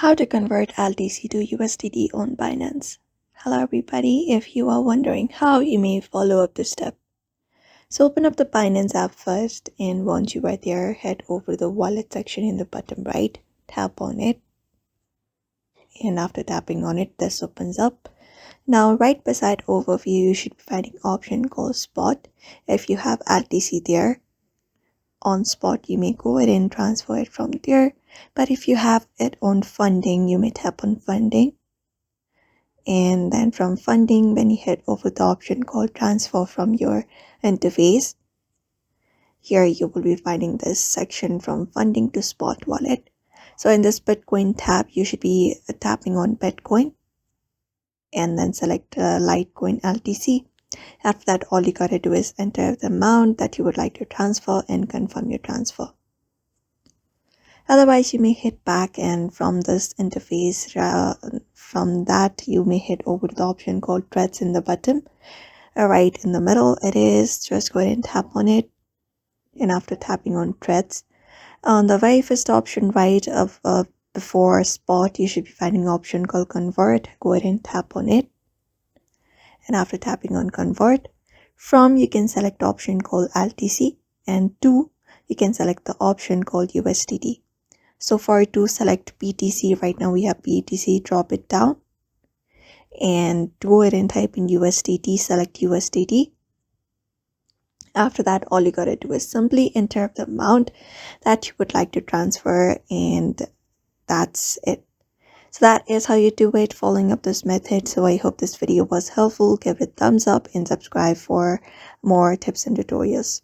How to convert LTC to USDT on Binance. Hello everybody, if you are wondering how, you may follow up this step. So open up the Binance app first, and once you are there, head over to the wallet section in the bottom right, tap on it, and after tapping on it, this opens up. Now right beside overview, you should be finding option called spot. If you have LTC there on spot, you may go ahead and transfer it from there. But if you have it on funding, you may tap on funding. And then from funding, when you head over the option called transfer from your interface, here you will be finding this section from funding to spot wallet. So in this Bitcoin tab, you should be tapping on Bitcoin and then select Litecoin LTC. After that, all you gotta do is enter the amount that you would like to transfer and confirm your transfer. Otherwise, you may hit back, and from this interface, from that you may head over to the option called threads in the bottom. Right in the middle it is. Just go ahead and tap on it, and after tapping on threads, on the very first option right of before spot, you should be finding an option called convert. Go ahead and tap on it, and after tapping on convert, from you can select option called LTC, and to you can select the option called USDT. So for to select BTC, right now we have BTC, drop it down and go ahead and type in USDT, select USDT. After that, all you gotta do is simply enter the amount that you would like to transfer, and that's it. So that is how you do it, following up this method. So I hope this video was helpful. Give it a thumbs up and subscribe for more tips and tutorials.